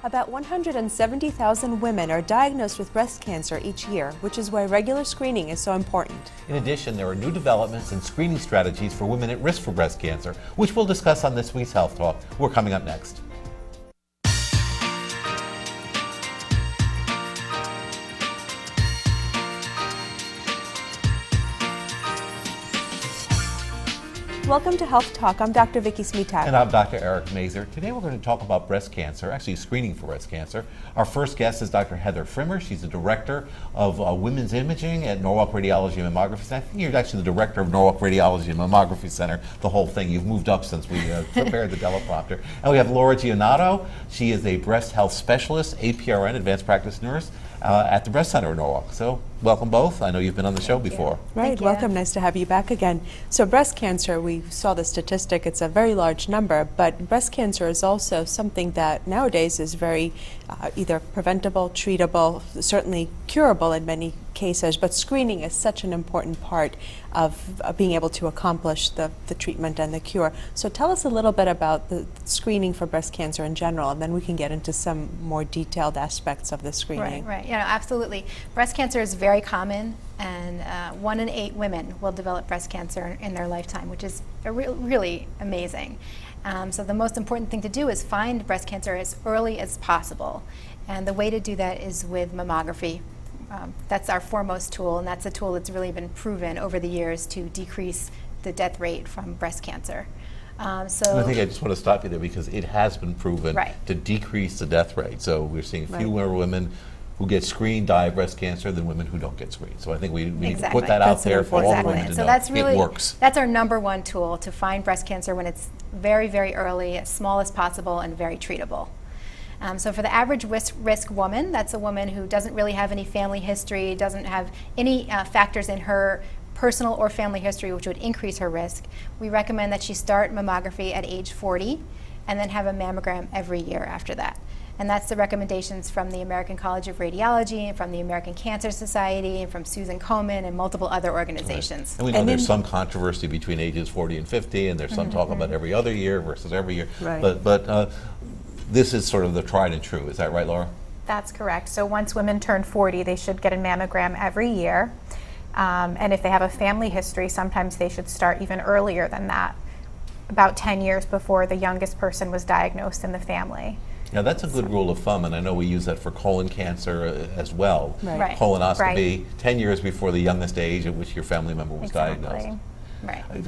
About 170,000 women are diagnosed with breast cancer each year, which is why regular screening is so important. In addition, there are new developments in screening strategies for women at risk for breast cancer, which we'll discuss on this week's Health Talk. We're coming up next. Welcome to Health Talk. I'm Dr. Vicki Smitak. And I'm Dr. Eric Mazer. Today we're going to talk about breast cancer, actually screening for breast cancer. Our first guest is Dr. Heather Frimmer. She's the Director of Women's Imaging at Norwalk Radiology and Mammography Center. I think you're actually the Director of Norwalk Radiology and Mammography Center, the whole thing. You've moved up since we prepared the teleprompter. And we have Laura Giannato. She is a breast health specialist, APRN, advanced practice nurse, at the Breast Center in Norwalk. So welcome both. I know you've been on the show before. Right, welcome. Nice to have you back again. So breast cancer, we saw the statistic, it's a very large number, but breast cancer is also something that nowadays is very either preventable, treatable, certainly curable in many cases, but screening is such an important part of being able to accomplish the treatment and the cure. So tell us a little bit about the screening for breast cancer in general, and then we can get into some more detailed aspects of the screening. Right, absolutely. Breast cancer is very common, and 1 in 8 women will develop breast cancer in their lifetime, which is really amazing. So the most important thing to do is find breast cancer as early as possible, and the way to do that is with mammography. That's our foremost tool, and that's a tool that's really been proven over the years to decrease the death rate from breast cancer. So I think I just want to stop you there because it has been proven to decrease the death rate. So we're seeing fewer women who get screened die of breast cancer than women who don't get screened. So I think we need to put that out there for all women to know. That's really, it works. That's our number one tool, to find breast cancer when it's very early, as small as possible, and very treatable. So for the average risk woman, that's a woman who doesn't really have any family history, doesn't have any factors in her personal or family history which would increase her risk, we recommend that she start mammography at age 40 and then have a mammogram every year after that. And that's the recommendations from the American College of Radiology, and from the American Cancer Society, and from Susan Komen, and multiple other organizations. And we know there's some controversy between ages 40 and 50, and there's some talk about every other year versus every year. But this is sort of the tried and true. Is that right, Laura? That's correct. So once women turn 40, they should get a mammogram every year. And if they have a family history, sometimes they should start even earlier than that, about 10 years before the youngest person was diagnosed in the family. Yeah, that's a good rule of thumb, and I know we use that for colon cancer as well. Colonoscopy, 10 years before the youngest age at which your family member was diagnosed.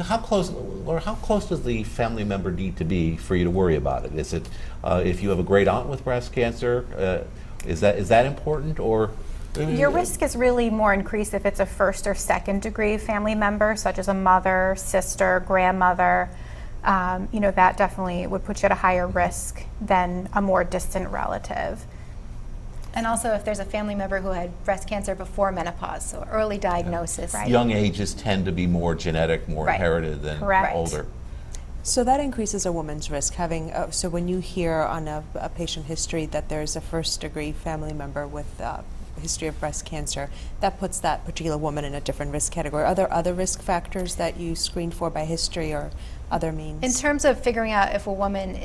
How close, Laura, how close does the family member need to be for you to worry about it? Is it, if you have a great aunt with breast cancer, is that important, or? Your risk is really more increased if it's a first or second degree family member, such as a mother, sister, grandmother. That definitely would put you at a higher risk than a more distant relative. And also if there's a family member who had breast cancer before menopause, so early diagnosis. Young ages tend to be more genetic, more inherited than older. So that increases a woman's risk. So when you hear on a patient history that there's a first degree family member with a history of breast cancer, that puts that particular woman in a different risk category. Are there other risk factors that you screen for by history or other means? In terms of figuring out if a woman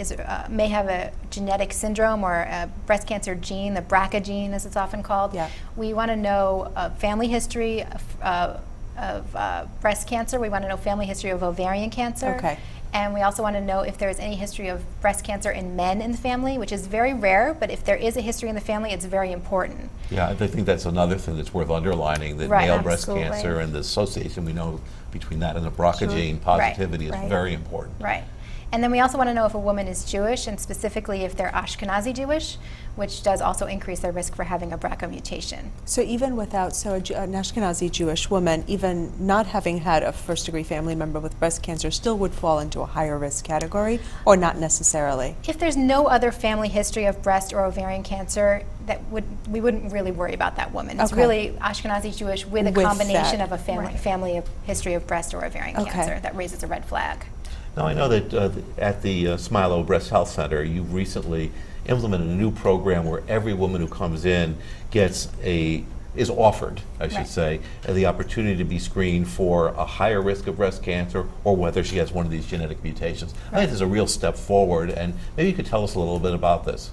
may have a genetic syndrome or a breast cancer gene, the BRCA gene as it's often called, we want to know a family history of breast cancer. We want to know family history of ovarian cancer. And we also want to know if there is any history of breast cancer in men in the family, which is very rare, but if there is a history in the family, it's very important. Yeah, I think that's another thing that's worth underlining, that male breast cancer and the association we know between that and the BRCA gene positivity is very important. And then we also want to know if a woman is Jewish, and specifically if they're Ashkenazi Jewish, which does also increase their risk for having a BRCA mutation. So even without, an Ashkenazi Jewish woman, even not having had a first degree family member with breast cancer, still would fall into a higher risk category, or not necessarily? If there's no other family history of breast or ovarian cancer, we wouldn't really worry about that woman. It's really Ashkenazi Jewish with a combination of a family of history of breast or ovarian cancer that raises a red flag. Now, I know that at the Smilo Breast Health Center, you've recently implemented a new program where every woman who comes in is offered, I should say, the opportunity to be screened for a higher risk of breast cancer or whether she has one of these genetic mutations. I think this is a real step forward, and maybe you could tell us a little bit about this.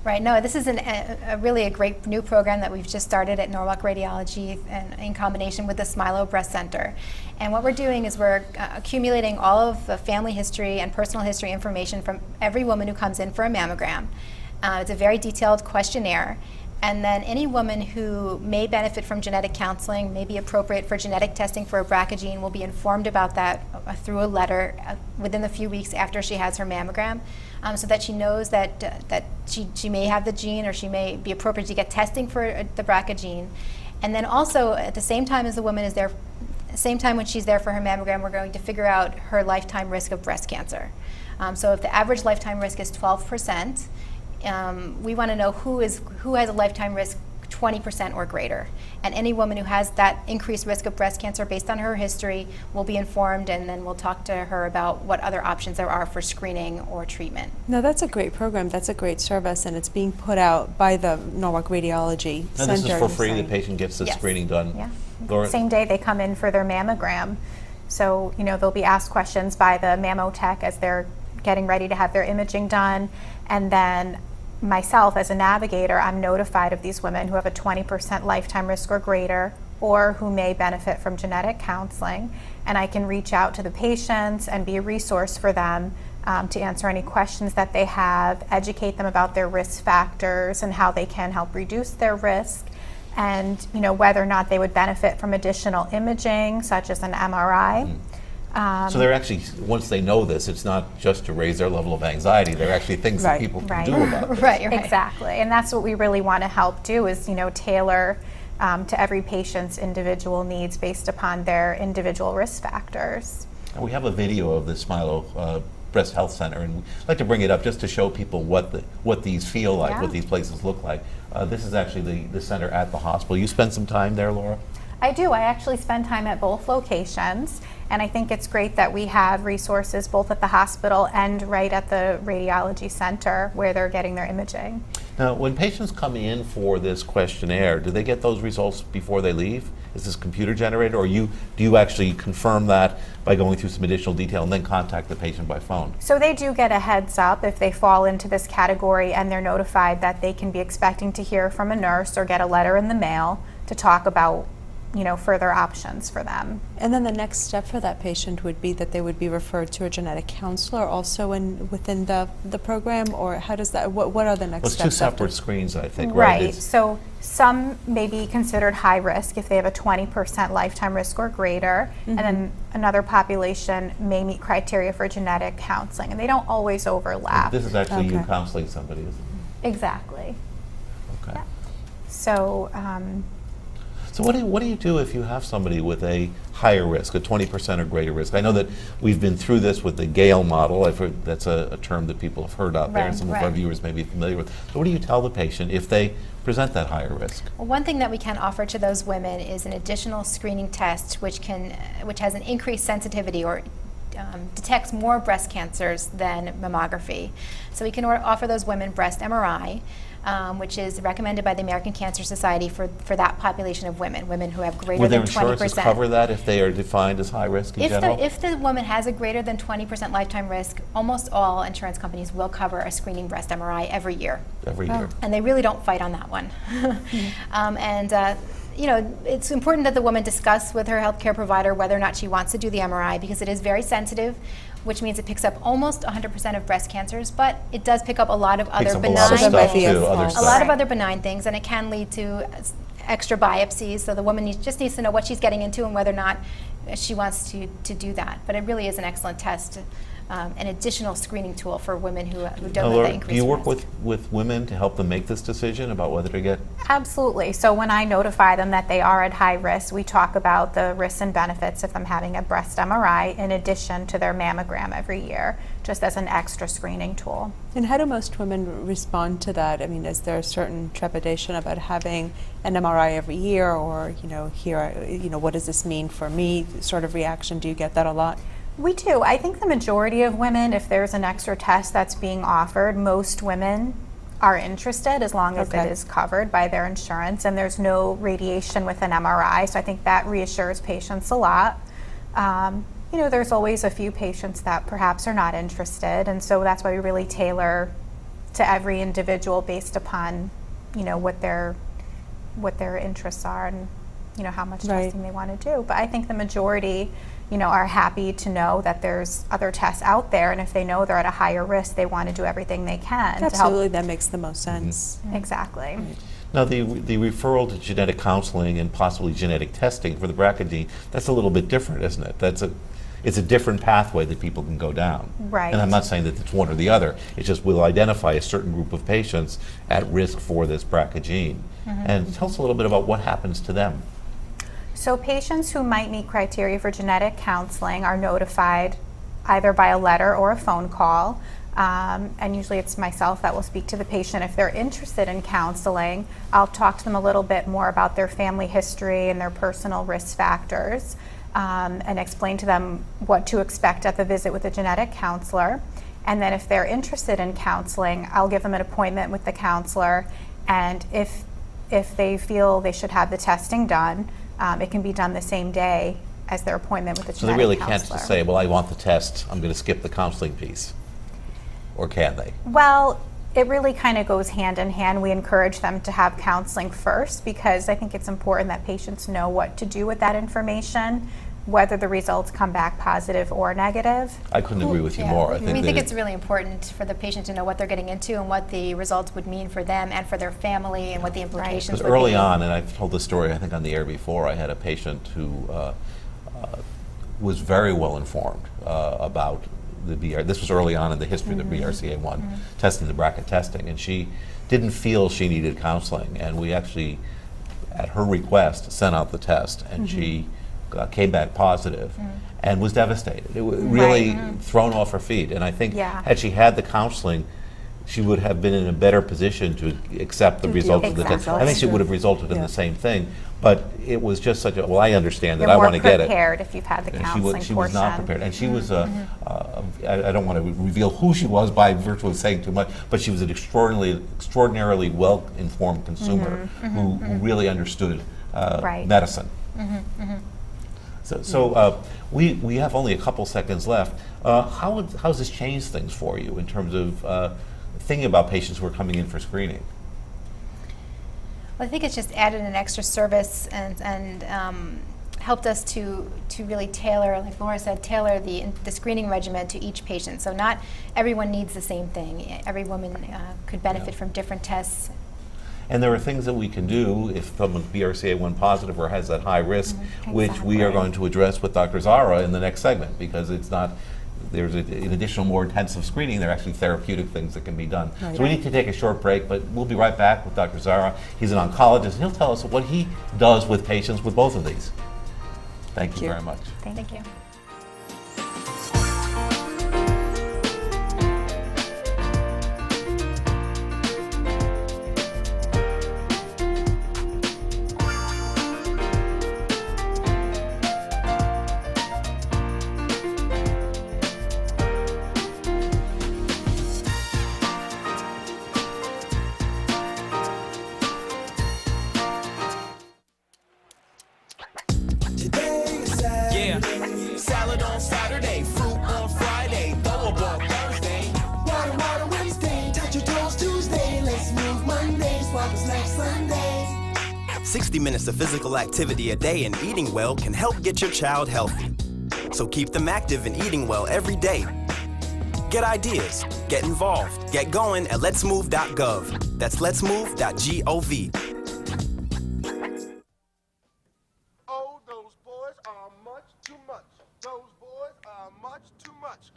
Right. No, this is really a great new program that we've just started at Norwalk Radiology and in combination with the Smilo Breast Center. And what we're doing is we're accumulating all of the family history and personal history information from every woman who comes in for a mammogram. It's a very detailed questionnaire. And then any woman who may benefit from genetic counseling, may be appropriate for genetic testing for a BRCA gene, will be informed about that through a letter within a few weeks after she has her mammogram, so that she knows that she may have the gene, or she may be appropriate to get testing for the BRCA gene. And then also at the same time as the woman is there, same time when she's there for her mammogram, we're going to figure out her lifetime risk of breast cancer. So if the average lifetime risk is 12%, we want to know who has a lifetime risk 20% or greater. And any woman who has that increased risk of breast cancer based on her history will be informed, and then we'll talk to her about what other options there are for screening or treatment. No, that's a great program. That's a great service, and it's being put out by the Norwalk Radiology Center. And this is for you're free. The saying. patient gets the Yes. screening done. Yeah. Laura? Same day they come in for their mammogram. So, they'll be asked questions by the mammo tech as they're getting ready to have their imaging done. And then myself, as a navigator, I'm notified of these women who have a 20% lifetime risk or greater, or who may benefit from genetic counseling. And I can reach out to the patients and be a resource for them to answer any questions that they have, educate them about their risk factors and how they can help reduce their risk, and whether or not they would benefit from additional imaging, such as an MRI. So they're actually, once they know this, it's not just to raise their level of anxiety. There are actually things that Right. people can Right. do about this. Right. Exactly, and that's what we really want to help do, is tailor to every patient's individual needs based upon their individual risk factors. And we have a video of the Smilo Breast Health Center, and I'd like to bring it up just to show people what these feel like, Yeah. what these places look like. This is actually the center at the hospital. You spent some time there, Laura? I do. I actually spend time at both locations, and I think it's great that we have resources both at the hospital and right at the radiology center where they're getting their imaging. Now, when patients come in for this questionnaire, do they get those results before they leave? Is this computer generated, or do you actually confirm that by going through some additional detail and then contact the patient by phone? So they do get a heads up if they fall into this category, and they're notified that they can be expecting to hear from a nurse or get a letter in the mail to talk about further options for them. And then the next step for that patient would be that they would be referred to a genetic counselor also within the program, or how does that, what are the next Well, it's steps? two separate after? screens, I think, right? Right. It's- So some may be considered high risk if they have a 20% lifetime risk or greater, and then another population may meet criteria for genetic counseling, and they don't always overlap. This is actually you Okay. counseling somebody, isn't it? Exactly. Okay. Yeah. So, So what do you do if you have somebody with a higher risk, a 20% or greater risk? I know that we've been through this with the Gale model. I've heard that's a term that people have heard out there, and Right, some of our right. viewers may be familiar with. So what do you tell the patient if they present that higher risk? Well, one thing that we can offer to those women is an additional screening test which has an increased sensitivity or detects more breast cancers than mammography. So we can offer those women breast MRI, which is recommended by the American Cancer Society for that population of women who have greater Would their than 20%. insurances cover that if they are defined as high risk in general? If the woman has a greater than 20% lifetime risk, almost all insurance companies will cover a screening breast MRI every year. Every year. And they really don't fight on that one. It's important that the woman discuss with her healthcare provider whether or not she wants to do the MRI, because it is very sensitive, which means it picks up almost 100% of breast cancers, but it does pick up a lot of Picks other up a lot of benign stuff things. too, other A a stuff. lot of other benign things, and it can lead to extra biopsies. So the woman just needs to know what she's getting into and whether or not she wants to do that. But it really is an excellent test, an additional screening tool for women who Now, don't have Laura, the increased do you work risk. with women to help them make this decision about whether to get? absolutely. So when I notify them that they are at high risk, we talk about the risks and benefits of them having a breast MRI in addition to their mammogram every year, just as an extra screening tool. And how do most women respond to that? I mean, is there a certain trepidation about having an MRI every year, or what does this mean for me? Sort of reaction. Do you get that a lot? We do. I think the majority of women, if there's an extra test that's being offered, most women are interested as long as Okay. it is covered by their insurance and there's no radiation with an MRI. So I think that reassures patients a lot. There's always a few patients that perhaps are not interested, and so that's why we really tailor to every individual based upon, what their interests are and, how much Right. testing they want to do. But I think the majority, are happy to know that there's other tests out there, and if they know they're at a higher risk, they want to do everything they can Absolutely, to that makes the most sense. help. Exactly. Now, the referral to genetic counseling and possibly genetic testing for the BRCA gene, that's a little bit different, isn't it? It's a different pathway that people can go down. Right. And I'm not saying that it's one or the other. It's just we'll identify a certain group of patients at risk for this BRCA gene. And tell us a little bit about what happens to them. So patients who might meet criteria for genetic counseling are notified either by a letter or a phone call. And usually it's myself that will speak to the patient. If they're interested in counseling, I'll talk to them a little bit more about their family history and their personal risk factors, and explain to them what to expect at the visit with a genetic counselor. And then if they're interested in counseling, I'll give them an appointment with the counselor. And if they feel they should have the testing done, it can be done the same day as their appointment with the So they genetic really counselor. can't just say, well, I want the test, I'm going to skip the counseling piece. Or can they? Well, it really kind of goes hand in hand. We encourage them to have counseling first because I think it's important that patients know what to do with that information, whether the results come back positive or negative. I couldn't agree with you Yeah. more. I We think think that it's really important for the patient to know what they're getting into and what the results would mean for them and for their family and what the implications because would early be. on, and I've told this story I think on the air before, I had a patient who was very well informed about the this was early on in the history of the BRCA1 testing, the BRCA testing, and she didn't feel she needed counseling, and we actually, at her request, sent out the test, and she came back positive and was devastated. It was really thrown off her feet, and I think had she had the counseling, she would have been in a better position to accept the results of the test. Exactly. I think she would have resuled in the same thing, but it was just such a, well, I understand that, You're I more want to get it. prepared if you've had the And counseling she was not portion. prepared, and she was I don't want to reveal who she was by virtue of saying too much, but she was an extraordinarily well-informed consumer who really understood Right. medicine. So we have only a couple seconds left. How's this changed things for you in terms of thinking about patients who are coming in for screening? Well, I think it's just added an extra service and helped us to really tailor, like Laura said, tailor the screening regimen to each patient. So not everyone needs the same thing. Every woman could benefit from different tests. And there are things that we can do if someone's BRCA1 positive or has that high risk, which we are Exactly. going to address with Dr. Zara in the next segment, because it's not, there's an additional more intensive screening. There are actually therapeutic things that can be done. So we need to take a short break, but we'll be right back with Dr. Zara. He's an oncologist, and he'll tell us what he does with patients with both of these. Thank you very much. Thank you. Salad on Saturday, fruit on Friday, throw a ball Thursday. Water Wednesday, touch your toes Tuesday. Let's move Monday, swap us next Sunday. 60 minutes of physical activity a day and eating well can help get your child healthy. So keep them active and eating well every day. Get ideas, get involved, get going at letsmove.gov. That's letsmove.gov. Oh, those boys are much too much. Those boys are much too much.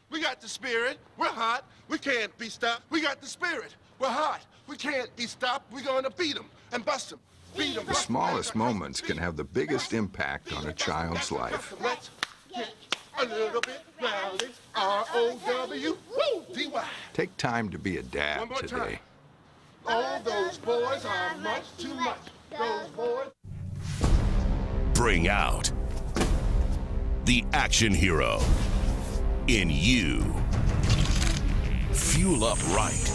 We got the spirit. We're hot. We can't be stopped. We got the spirit. We're hot. We can't be stopped. We're going to beat them and bust them. Beat them. The smallest moments can have the biggest impact on a child's life. Let's get a little bit rowdy. R-O-W-D-Y. Take time to be a One dad more time. today. Oh, those boys are much too much. Those boys. Bring out the action hero in you. Fuel up right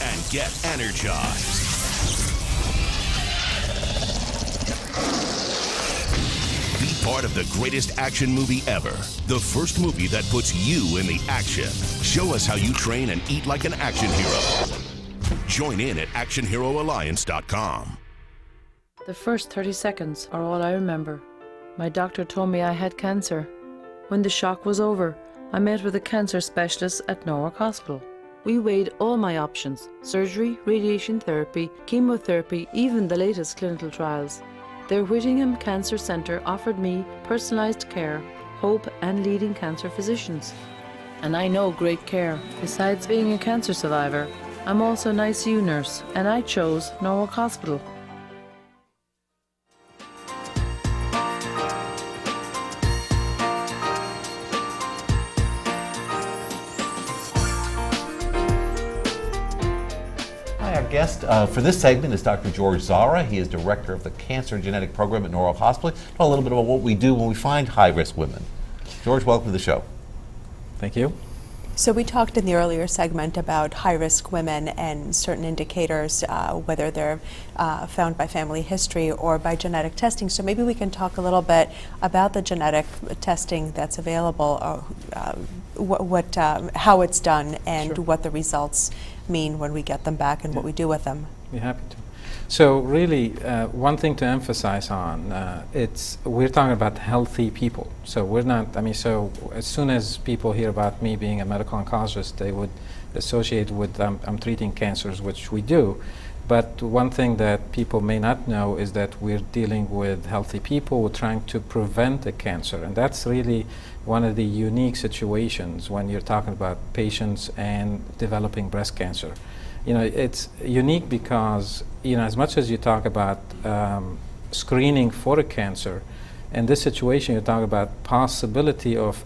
and get energized. Beat part of the greatest action movie ever. The first movie that puts you in the action. Show us how you train and eat like an action hero. Join in at actionheroalliance.com. The first 30 seconds are all I remember. My doctor told me I had cancer. When the shock was over, I met with a cancer specialist at Norwalk Hospital. We weighed all my options: surgery, radiation therapy, chemotherapy, even the latest clinical trials. Their Whittingham Cancer Centre offered me personalised care, hope and leading cancer physicians. And I know great care. Besides being a cancer survivor, I'm also an ICU nurse, and I chose Norwalk Hospital. Our guest for this segment is Dr. George Zara. He is director of the Cancer and Genetic Program at Norwalk Hospital. Talk a little bit about what we do when we find high-risk women. George, welcome to the show. Thank you. So we talked in the earlier segment about high-risk women and certain indicators, whether they're found by family history or by genetic testing. So maybe we can talk a little bit about the genetic testing that's available, or how it's done, and Sure. what the results mean when we get them back and what we do with them. Be happy to. So really, one thing to emphasize on, we're talking about healthy people. So we're not, so as soon as people hear about me being a medical oncologist, they would associate with I'm treating cancers, which we do. But one thing that people may not know is that we're dealing with healthy people. We're trying to prevent a cancer. And that's really one of the unique situations when you're talking about patients and developing breast cancer. It's unique because, as much as you talk about screening for a cancer, in this situation you talk about possibility of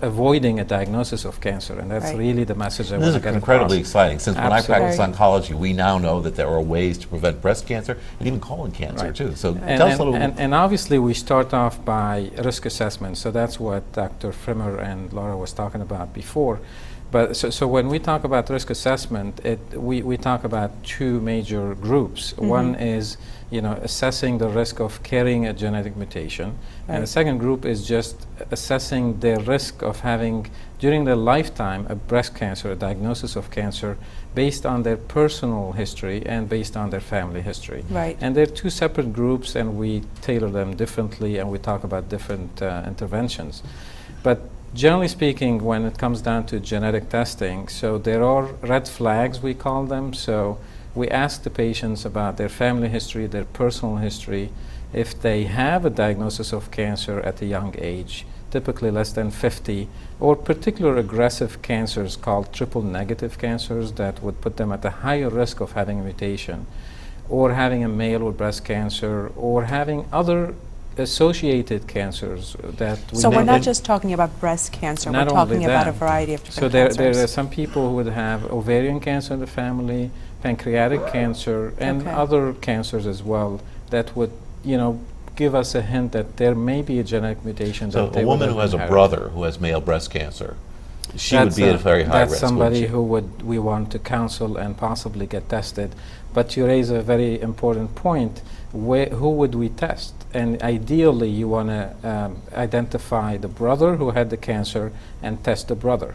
avoiding a diagnosis of cancer, and that's Right. really the message I This want is to get incredibly across. exciting. Since when I practice Absolutely. oncology, we now know that there are ways to prevent breast cancer and even colon cancer Right. too. So And, tell us a little and, and obviously we start off by risk assessment, so that's what Dr. Frimmer and Laura was talking about before. But so when we talk about risk assessment, we talk about two major groups. One is assessing the risk of carrying a genetic mutation, and the second group is just assessing their risk of having during their lifetime a breast cancer, a diagnosis of cancer, based on their personal history and based on their family history. Right. And they're two separate groups, and we tailor them differently, and we talk about different interventions. But generally speaking, when it comes down to genetic testing, so there are red flags, we call them. So we ask the patients about their family history, their personal history, if they have a diagnosis of cancer at a young age, typically less than 50, or particular aggressive cancers called triple negative cancers that would put them at a higher risk of having a mutation, or having a male with breast cancer, or having other associated cancers that we So we're know not that- just talking about breast cancer, we're not talking only about a that. variety of So different there cancers. are some people who would have ovarian cancer in the family, pancreatic cancer, and Okay. other cancers as well that would, give us a hint that there may be a genetic mutation So that they a would woman have who has a inherited. brother who has male breast cancer, she would be at a very high That's risk. wouldn't somebody she? who we want to counsel and possibly get tested. But you raise a very important point. Who would we test? And ideally, you want to identify the brother who had the cancer and test the brother.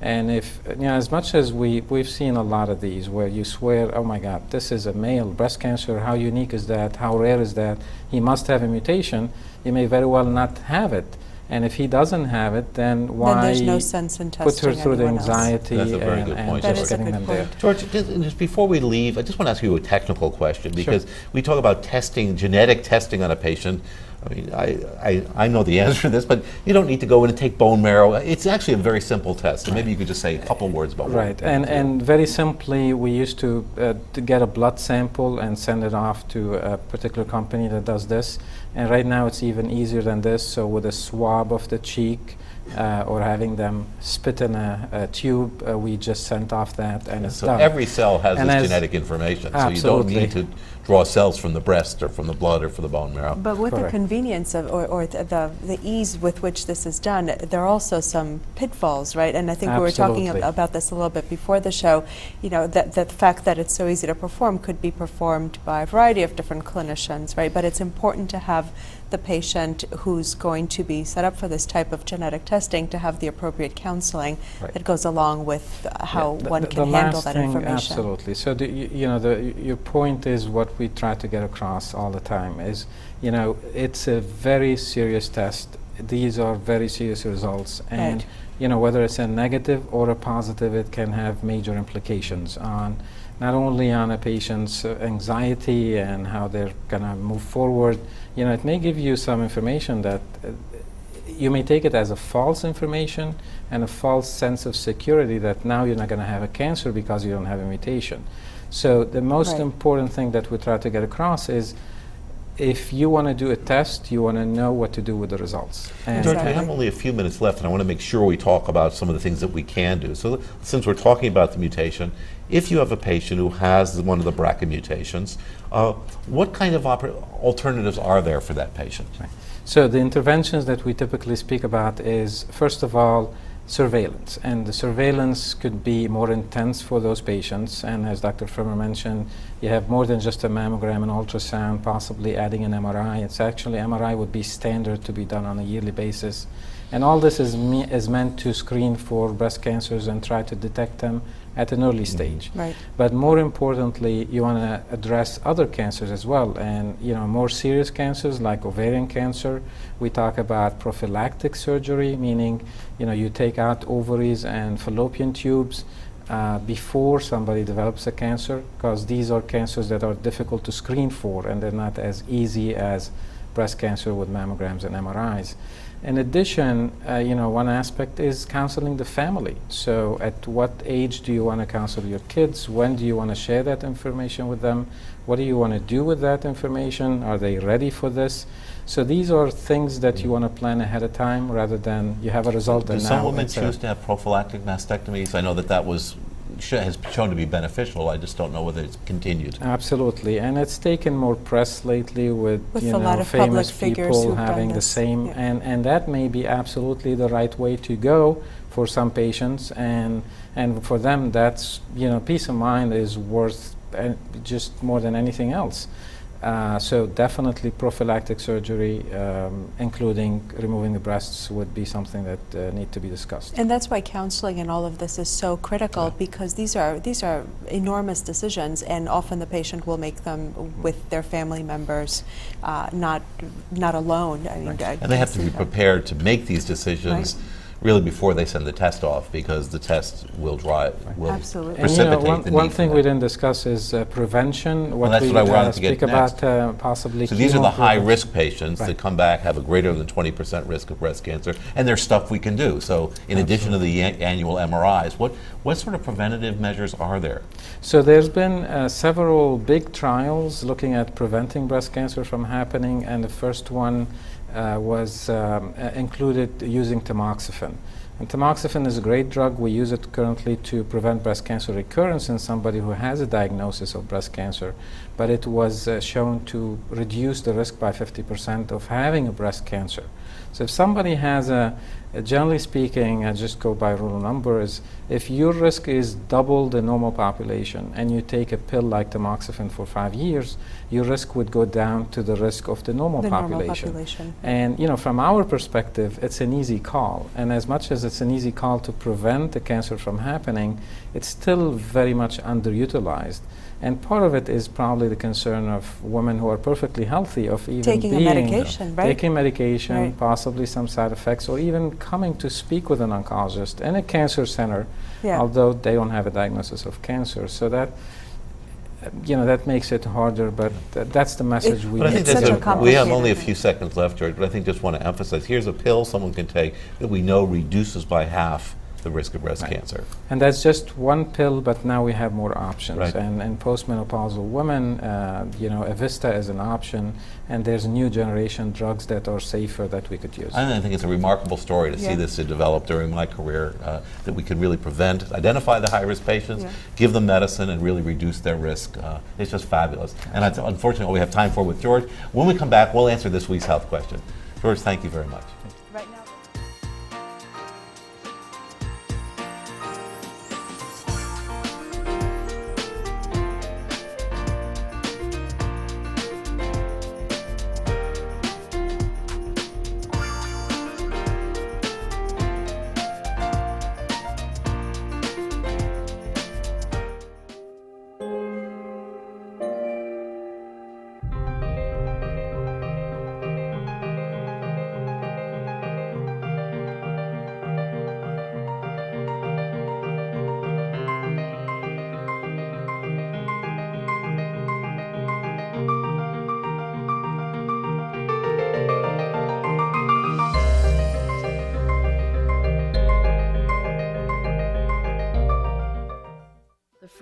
And if, as much as we've seen a lot of these where you swear, oh my God, this is a male breast cancer, how unique is that, how rare is that, he must have a mutation, you may very well not have it. And if he doesn't have it, then why there's no sense in put her testing through the anyone else. anxiety That's a very and, good and point, That just is a getting good them there. point. George, just before we leave, I just want to ask you a technical question because we talk about testing, genetic testing on a patient. I mean, I know the answer to this, but you don't need to go in and take bone marrow. It's actually a very simple test. So maybe you could just say a couple words about what Right, it and very simply, we used to get a blood sample and send it off to a particular company that does this. And right now it's even easier than this. So with a swab of the cheek or having them spit in a tube, we just sent off that and it's So done. every cell has And this as- genetic information. So you Absolutely. don't need to draw cells from the breast or from the blood or from the bone marrow. But with the Correct. convenience of, or the ease with which this is done, there are also some pitfalls, right? And I think we were talking Absolutely. about this a little bit before the show. That the fact that it's so easy to perform could be performed by a variety of different clinicians, right? But it's important to have the patient who's going to be set up for this type of genetic testing to have the appropriate counseling Right. that goes along with how Yeah, one the can handle last that thing, information. Absolutely. So your point is what we try to get across all the time is, it's a very serious test. These are very serious results, and Right. whether it's a negative or a positive, it can have major implications on not only on a patient's anxiety and how they're gonna move forward. It may give you some information that you may take it as a false information and a false sense of security that now you're not going to have a cancer because you don't have a mutation. So the most Right. important thing that we try to get across is if you want to do a test, you want to know what to do with the results. And George, we Exactly. have only a few minutes left, and I want to make sure we talk about some of the things that we can do. So since we're talking about the mutation, if you have a patient who has one of the BRCA mutations, what kind of alternatives are there for that patient? So the interventions that we typically speak about is, first of all, surveillance. And the surveillance could be more intense for those patients. And as Dr. Frimmer mentioned, you have more than just a mammogram and ultrasound, possibly adding an MRI. It's actually, MRI would be standard to be done on a yearly basis. And all this is meant to screen for breast cancers and try to detect them at an early stage. Right. But more importantly, you want to address other cancers as well. And more serious cancers like ovarian cancer, we talk about prophylactic surgery, meaning you take out ovaries and fallopian tubes before somebody develops a cancer, because these are cancers that are difficult to screen for, and they're not as easy as breast cancer with mammograms and MRIs. In addition, one aspect is counseling the family. So at what age do you want to counsel your kids? When do you want to share that information with them? What do you want to do with that information? Are they ready for this? So these are things that you want to plan ahead of time rather than you have a result Do and some now women it's choose to have prophylactic mastectomies? I know that was has shown to be beneficial. I just don't know whether it's continued. Absolutely, and it's taken more press lately with a lot of public famous figures people who've done having the this. same, Yeah. and that may be absolutely the right way to go for some patients, and for them that's peace of mind is worth just more than anything else. So definitely prophylactic surgery, including removing the breasts, would be something that need to be discussed. And that's why counseling and all of this is so critical, because these are enormous decisions, and often the patient will make them with their family members, not alone. I mean, And they have to be prepared to make these decisions really before they send the test off, because the test will Absolutely. And precipitate the one need for thing that. we didn't discuss is prevention. Well, that's what I wanted to get speak next. about possibly. So these are the chemo high-risk patients Right. that come back, have a greater than 20% risk of breast cancer, and there's stuff we can do. So in addition to the annual MRIs, what sort of preventative measures are there? So there's been several big trials looking at preventing breast cancer from happening, and the first one was included using tamoxifen. And tamoxifen is a great drug. We use it currently to prevent breast cancer recurrence in somebody who has a diagnosis of breast cancer, but it was shown to reduce the risk by 50% of having a breast cancer. So if somebody has generally speaking, I just go by rule of numbers, if your risk is double the normal population and you take a pill like tamoxifen for 5 years, your risk would go down to the risk of the normal population. And from our perspective, it's an easy call. And as much as it's an easy call to prevent the cancer from happening, it's still very much underutilized. And part of it is probably the concern of women who are perfectly healthy of even Taking a medication, right? Taking medication, Right. possibly some side effects, or even coming to speak with an oncologist in a cancer center, Yeah. although they don't have a diagnosis of cancer. So that that makes it harder, but that's the message we But I need think It's to such a get across. we have only a complicated few seconds left, George, but I think just want to emphasize, here's a pill someone can take that we know reduces by half the risk of breast Right. cancer. And that's just one pill, but now we have more options. Right. And in postmenopausal women, Evista is an option, and there's new generation drugs that are safer that we could use. I think it's a remarkable story to see Yeah. this develop during my career, that we could really identify the high-risk patients, Yeah. give them medicine, and really reduce their risk. It's just fabulous. And that's unfortunately all we have time for with George. When we come back, we'll answer this week's health question. George, thank you very much. Right now.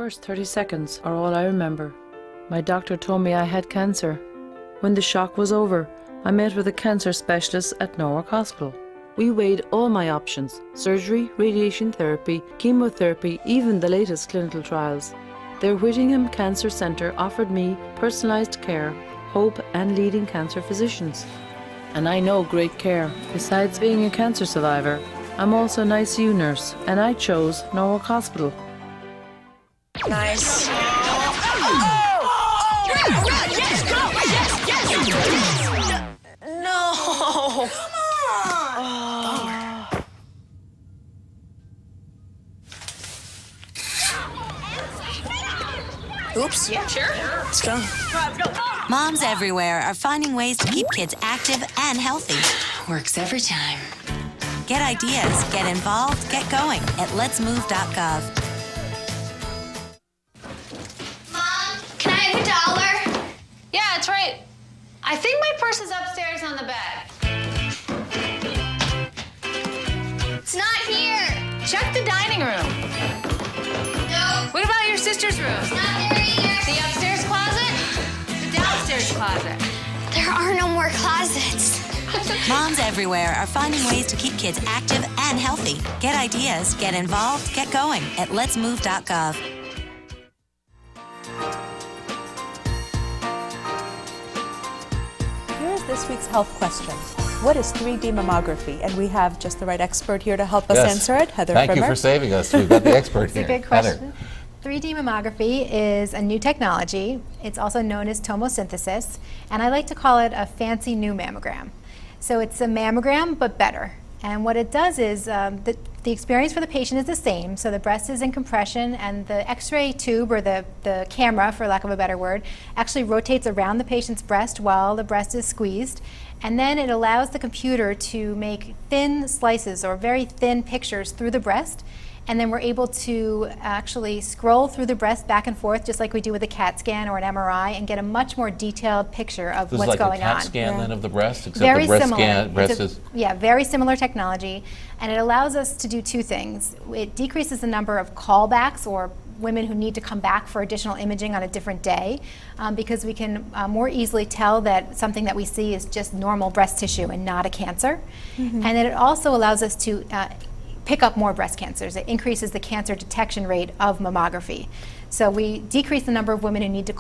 first 30 seconds are all I remember. My doctor told me I had cancer. When the shock was over, I met with a cancer specialist at Norwalk Hospital. We weighed all my options: surgery, radiation therapy, chemotherapy, even the latest clinical trials. Their Whittingham Cancer Centre offered me personalised care, hope and leading cancer physicians. And I know great care. Besides being a cancer survivor, I'm also an ICU nurse, and I chose Norwalk Hospital. Nice. No. Oops. Yeah, sure. Let's go. Moms everywhere are finding ways to keep kids active and healthy. Works every time. Get ideas, get involved, get going at letsmove.gov. Mom, can I have $1? Yeah, it's right. I think my purse is upstairs on the bed. It's not here. Check the dining room. No. What about your sister's room? It's not there either. The upstairs closet? The downstairs closet? There are no more closets. Moms everywhere are finding ways to keep kids active and healthy. Get ideas, get involved, get going at letsmove.gov. Here is this week's health question. What is 3D mammography? And we have just the right expert here to help us answer it, Heather Thank you Frimmer. for saving us. We've got the expert here. It's a good question. 3D mammography is a new technology. It's also known as tomosynthesis, and I like to call it a fancy new mammogram. So it's a mammogram, but better. And what it does is the experience for the patient is the same. So the breast is in compression, and the X-ray tube, or the camera, for lack of a better word, actually rotates around the patient's breast while the breast is squeezed. And then it allows the computer to make thin slices or very thin pictures through the breast. And then we're able to actually scroll through the breast back and forth, just like we do with a CAT scan or an MRI, and get a much more detailed picture of what's going on. This is like a CAT scan then of the breast, except Very the similar. breast is... Yeah, very similar technology. And it allows us to do two things. It decreases the number of callbacks, or women who need to come back for additional imaging on a different day, because we can more easily tell that something that we see is just normal breast tissue and not a cancer. And then it also allows us to pick up more breast cancers. It increases the cancer detection rate of mammography. So we decrease the number of women who need to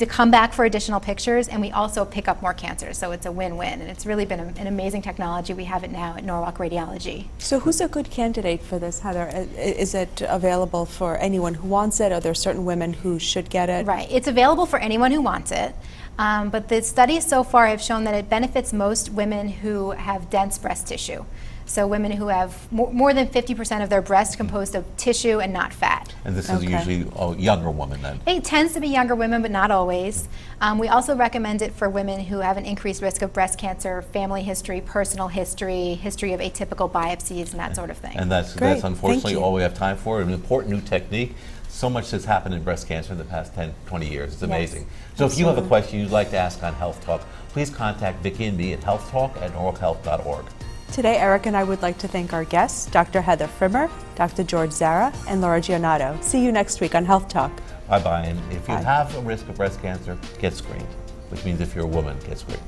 come back for additional pictures, and we also pick up more cancers. So it's a win-win, and it's really been an amazing technology. We have it now at Norwalk Radiology. So who's a good candidate for this, Heather? Is it available for anyone who wants it? Are there certain women who should get it? Right, it's available for anyone who wants it. But the studies so far have shown that it benefits most women who have dense breast tissue. So women who have more than 50% of their breast composed of tissue and not fat. And this is usually a younger woman then? It tends to be younger women, but not always. We also recommend it for women who have an increased risk of breast cancer, family history, personal history, history of atypical biopsies, and that sort of thing. And that's unfortunately all we have time for. An important new technique. So much has happened in breast cancer in the past 10, 20 years. It's amazing. Yes, so if you have a question you'd like to ask on Health Talk, please contact Vicki and me at healthtalk@norwalkhealth.org. Today, Eric and I would like to thank our guests, Dr. Heather Frimmer, Dr. George Zara, and Laura Giannato. See you next week on Health Talk. Bye-bye. And if you have a risk of breast cancer, get screened, which means if you're a woman, get screened.